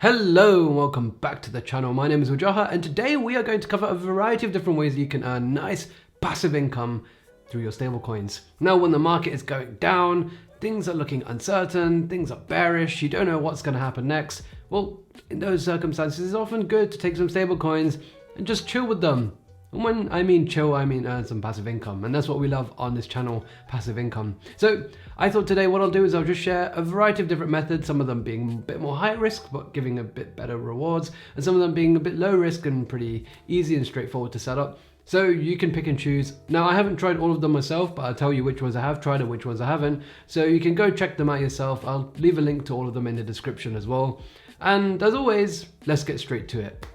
Hello and welcome back to the channel. My name is Wajaha and today we are going to cover a variety of different ways you can earn nice passive income through your stablecoins. Now when the market is going down, things are looking uncertain, things are bearish, you don't know what's going to happen next. Well, in those circumstances it's often good to take some stablecoins and just chill with them. And when I mean chill, I mean earn some passive income. And that's what we love on this channel, passive income. So I thought today what I'll do is I'll just share a variety of different methods, some of them being a bit more high risk, but giving a bit better rewards, and some of them being a bit low risk and pretty easy and straightforward to set up. So you can pick and choose. Now I haven't tried all of them myself, but I'll tell you which ones I have tried and which ones I haven't. So you can go check them out yourself. I'll leave a link to all of them in the description as well. And as always, let's get straight to it.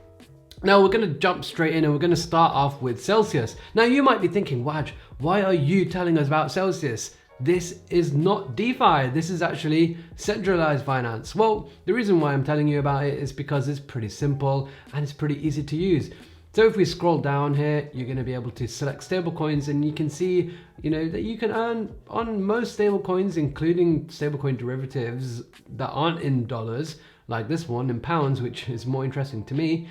Now we're going to jump straight in and we're going to start off with Celsius. Now you might be thinking, Waj, why are you telling us about Celsius? This is not DeFi, this is actually centralized finance. Well, the reason why I'm telling you about it is because it's pretty simple and it's pretty easy to use. So if we scroll down here, you're going to be able to select stablecoins and you can see, that you can earn on most stablecoins, including stablecoin derivatives that aren't in dollars, like this one in pounds, which is more interesting to me.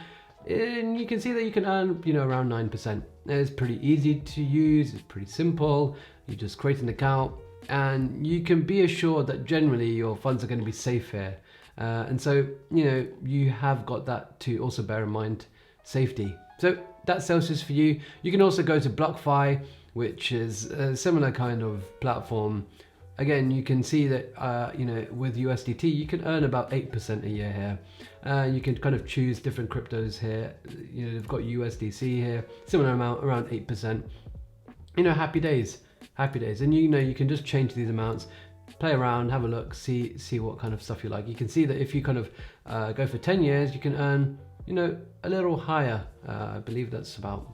And you can see that you can earn, around 9%. It's pretty easy to use, it's pretty simple. You just create an account and you can be assured that generally your funds are going to be safe here. And so, you have got that to also bear in mind, safety. So that's Celsius for you. You can also go to BlockFi, which is a similar kind of platform. Again, you can see that, with USDT, you can earn about 8% a year here. You can kind of choose different cryptos here. They've got USDC here, similar amount, around 8%. Happy days, happy days. And you can just change these amounts, play around, have a look, see what kind of stuff you like. You can see that if you kind of go for 10 years, you can earn, a little higher. I believe that's about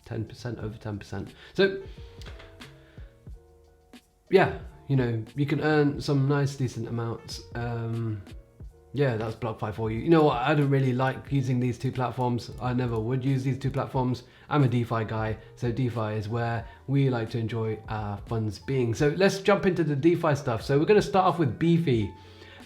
10%, over 10%. So, yeah. You can earn some nice decent amounts. Yeah, that's BlockFi for you. You know what, I don't really like using these two platforms. I never would use these two platforms. I'm a DeFi guy, so DeFi is where we like to enjoy our funds being. So let's jump into the DeFi stuff. So we're going to start off with beefy.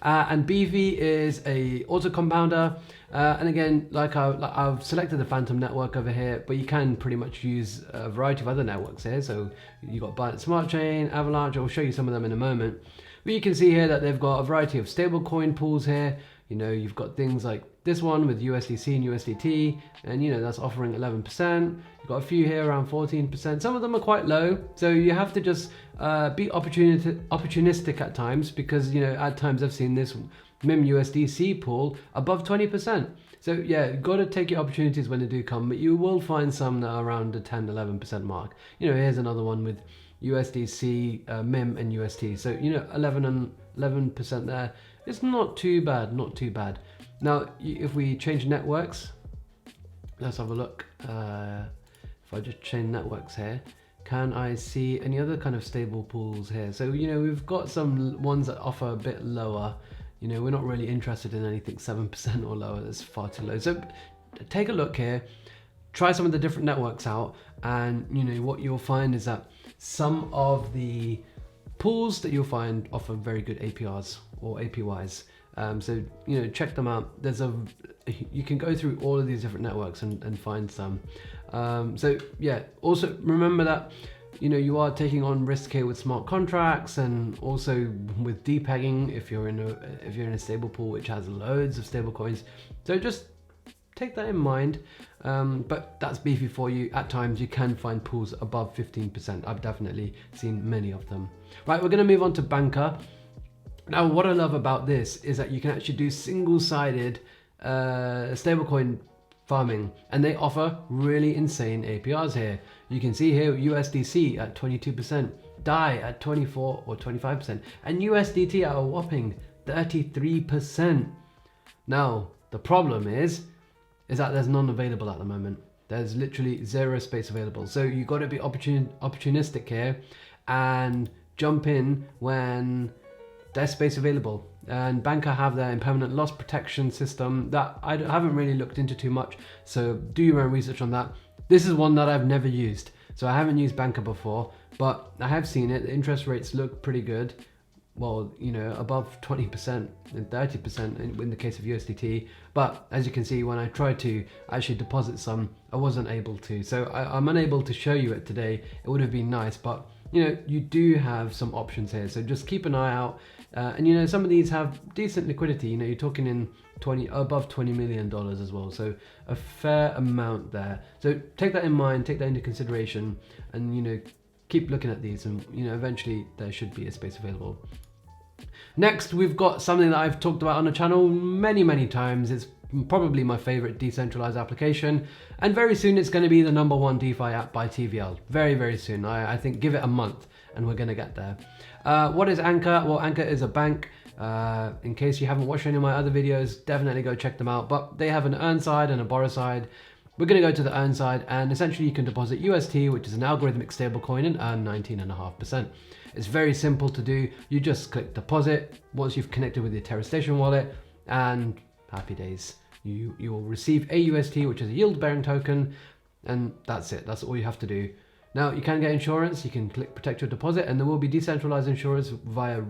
And beefy is a auto compounder. And again, I've selected the Phantom network over here, but you can pretty much use a variety of other networks here. So you've got Binance Smart Chain, Avalanche. I'll show you some of them in a moment. But you can see here that they've got a variety of stablecoin pools here. You've got things like this one with USDC and USDT, and that's offering 11%. You've got a few here around 14%. Some of them are quite low, so you have to just be opportunistic at times, because at times I've seen this MIM USDC pool above 20%. So yeah, you've got to take your opportunities when they do come, but you will find some that are around the 10-11% mark. Here's another one with USDC, MIM and UST. So 11% there. It's not too bad, not too bad. Now, if we change networks, let's have a look. If I just change networks here, can I see any other kind of stable pools here? So, we've got some ones that offer a bit lower. We're not really interested in anything 7% or lower. That's far too low. So take a look here, try some of the different networks out, and what you'll find is that some of the pools that you'll find offer very good APRs or APYs. So check them out. You can go through all of these different networks and find some. So yeah, also remember that you are taking on risk here with smart contracts, and also with depegging if you're in a stable pool which has loads of stable coins. So just take that in mind. But that's beefy for you. At times you can find pools above 15%. I've definitely seen many of them. Right, we're going to move on to Banker. Now, what I love about this is that you can actually do single-sided stablecoin farming, and they offer really insane APRs here. You can see here USDC at 22%, DAI at 24 or 25%, and USDT at a whopping 33%. Now, the problem is that there's none available at the moment. There's literally zero space available. So you've got to be opportunistic here and jump in when there's space available. And Banker have their impermanent loss protection system that I haven't really looked into too much, so do your own research on that. This is one that I've never used, so I haven't used Banker before, but I have seen it. The interest rates look pretty good. well, you know, above 20% and 30% in the case of USDT. But as you can see, when I tried to actually deposit some, I wasn't able to. So I'm unable to show you it today. It would have been nice, but you know, you do have some options here. So just keep an eye out. And you know, some of these have decent liquidity. You know, you're talking in above $20 million as well. So a fair amount there. So take that in mind, take that into consideration, and you know, keep looking at these, and you know, eventually there should be a space available. Next, we've got something that I've talked about on the channel many times. It's probably my favorite decentralized application, and very soon it's going to be the #1 DeFi app by TVL. Very soon. I think give it a month and we're going to get there. What is Anchor? Well, Anchor is a bank. In case you haven't watched any of my other videos, definitely go check them out. But they have an earn side and a borrow side. We're going to go to the earn side, and essentially you can deposit UST, which is an algorithmic stablecoin, and earn 19.5%. It's very simple to do. You just click deposit once you've connected with your Terra Station wallet, and happy days. You will receive a UST, which is a yield-bearing token, and that's it. That's all you have to do. Now, you can get insurance. You can click protect your deposit, and there will be decentralized insurance via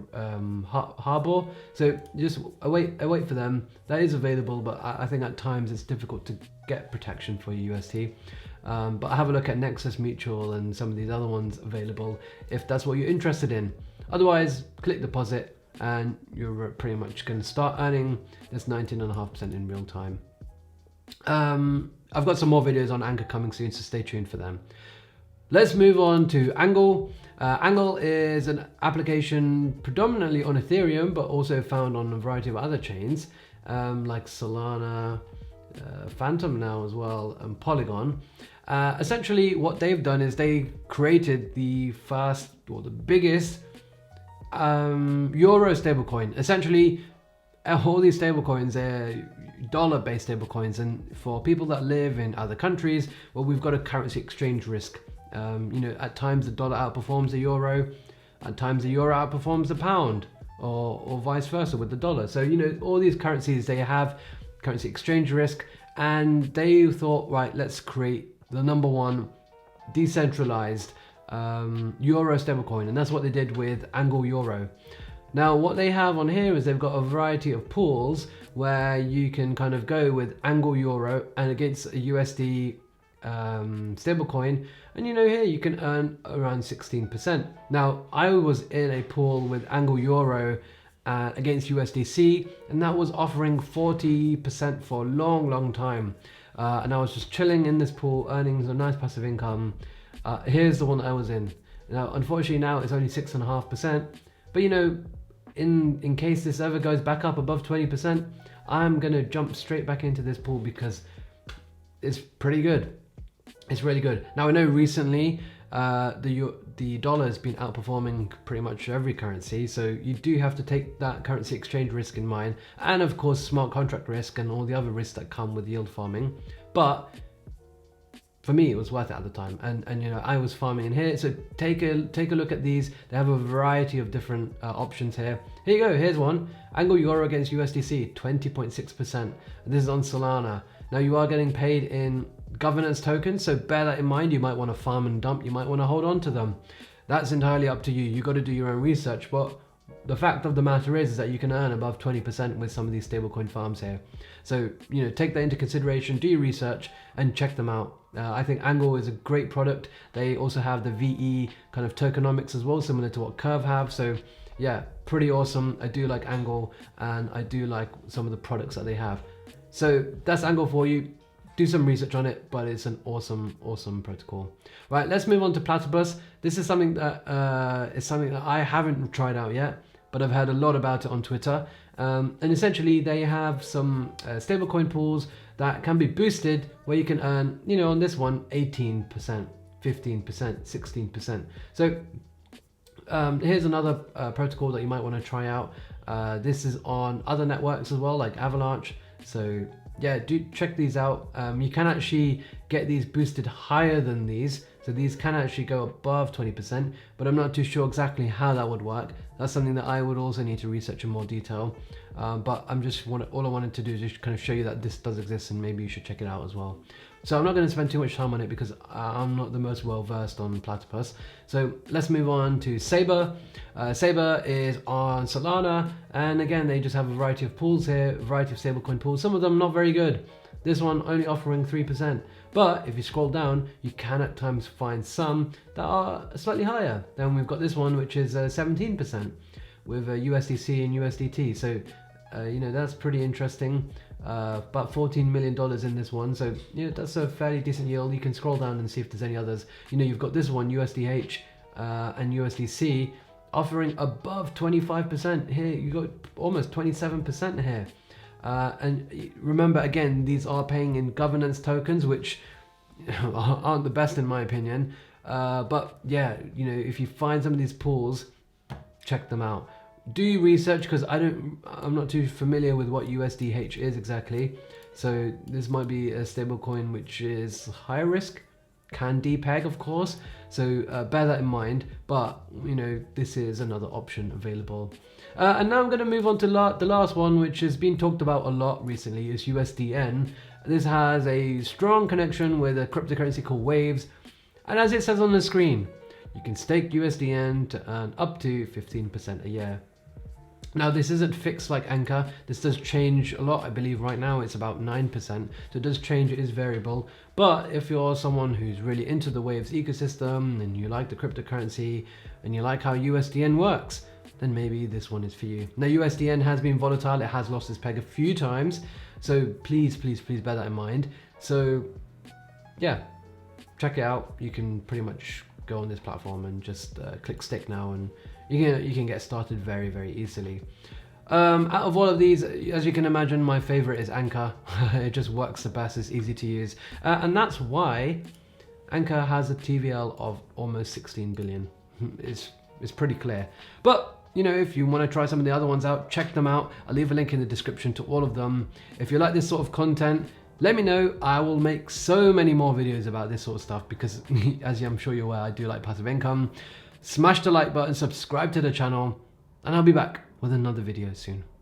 Harbor. So just await for them. That is available, but I think at times it's difficult to get protection for your UST. But have a look at Nexus Mutual and some of these other ones available if that's what you're interested in. Otherwise, click deposit, and you're pretty much going to start earning this 19.5% in real time. I've got some more videos on Anchor coming soon, so stay tuned for them. Let's move on to Angle. Angle is an application predominantly on Ethereum, but also found on a variety of other chains like Solana, Phantom now as well, and Polygon. Essentially, what they've done is they created the first or the biggest Euro stablecoin. Essentially, all these stablecoins, they're dollar-based stablecoins, and for people that live in other countries, well, we've got a currency exchange risk. You know, at times the dollar outperforms the euro, at times the euro outperforms the pound, or vice versa with the dollar. So, you know, all these currencies, they have currency exchange risk, and they thought, right, let's create the #1 decentralized Euro stablecoin, and that's what they did with Angle Euro. Now, what they have on here is they've got a variety of pools where you can kind of go with Angle Euro and against a USD stablecoin, and you know, here you can earn around 16%. Now, I was in a pool with Angle Euro against USDC, and that was offering 40% for a long time. And I was just chilling in this pool, earning some nice passive income. Here's the one that I was in. Now, unfortunately, now it's only 6.5%. But you know, in case this ever goes back up above 20%, I'm gonna jump straight back into this pool because it's pretty good. It's really good. Now, I know recently the dollar has been outperforming pretty much every currency, so you do have to take that currency exchange risk in mind, and of course smart contract risk and all the other risks that come with yield farming. But for me, it was worth it at the time, and you know, I was farming in here. So take a look at these. They have a variety of different options here. Here you go. Here's one: Angle Euro against USDC, 20.6%. This is on Solana. Now, you are getting paid in governance tokens, so bear that in mind. You might want to farm and dump, you might want to hold on to them. That's entirely up to you. You got to do your own research, but the fact of the matter is that you can earn above 20% with some of these stablecoin farms here. So, you know, take that into consideration, do your research and check them out. I think Angle is a great product. They also have the VE kind of tokenomics as well, similar to what Curve have. So yeah, pretty awesome. I do like Angle, and I do like some of the products that they have. So that's Angle for you. Do some research on it, but it's an awesome protocol. Right, let's move on to Platypus. This is something that I haven't tried out yet, but I've heard a lot about it on Twitter. And essentially, they have some stablecoin pools that can be boosted, where you can earn, you know, on this one, 18%, 15%, 16%. So here's another protocol that you might want to try out. This is on other networks as well, like Avalanche. So yeah, do check these out. You can actually get these boosted higher than these. So these can actually go above 20%, but I'm not too sure exactly how that would work. That's something that I would also need to research in more detail. But all I wanted to do is just kind of show you that this does exist, and maybe you should check it out as well. So I'm not going to spend too much time on it because I'm not the most well versed on platypus. So let's move on to Saber. Saber is on Solana, and again they just have a variety of pools here, a variety of stablecoin pools. Some of them not very good. This one only offering 3%. But if you scroll down, you can at times find some that are slightly higher. Then we've got this one which is 17% with USDC and USDT. So you know, that's pretty interesting. About $14 million in this one, so you know, that's a fairly decent yield. You can scroll down and see if there's any others. You know, you've got this one, USDH and USDC, offering above 25% here. You got almost 27% here. And remember, again, these are paying in governance tokens, which aren't the best in my opinion. But yeah, you know, if you find some of these pools, check them out. Do your research, because I'm not too familiar with what USDH is exactly. So this might be a stablecoin which is higher risk, can depeg of course. So bear that in mind. But you know, this is another option available. And now I'm going to move on to the last one, which has been talked about a lot recently, is USDN. This has a strong connection with a cryptocurrency called Waves. And as it says on the screen, you can stake USDN to earn up to 15% a year. Now this isn't fixed like Anchor. This does change a lot. I believe right now it's about 9%. So it does change, it is variable. But if you're someone who's really into the Waves ecosystem and you like the cryptocurrency and you like how USDN works, then maybe this one is for you. Now USDN has been volatile. It has lost its peg a few times. So please, please, please bear that in mind. So yeah, check it out. You can pretty much go on this platform and just click stake now, and you can get started very, very easily. Out of all of these, as you can imagine, my favorite is Anchor. It just works the best, it's easy to use. And that's why Anchor has a TVL of almost 16 billion. It's pretty clear. But you know, if you want to try some of the other ones out, check them out. I'll leave a link in the description to all of them. If you like this sort of content, let me know. I will make so many more videos about this sort of stuff because as I'm sure you're aware, I do like passive income. Smash the like button, subscribe to the channel, and I'll be back with another video soon.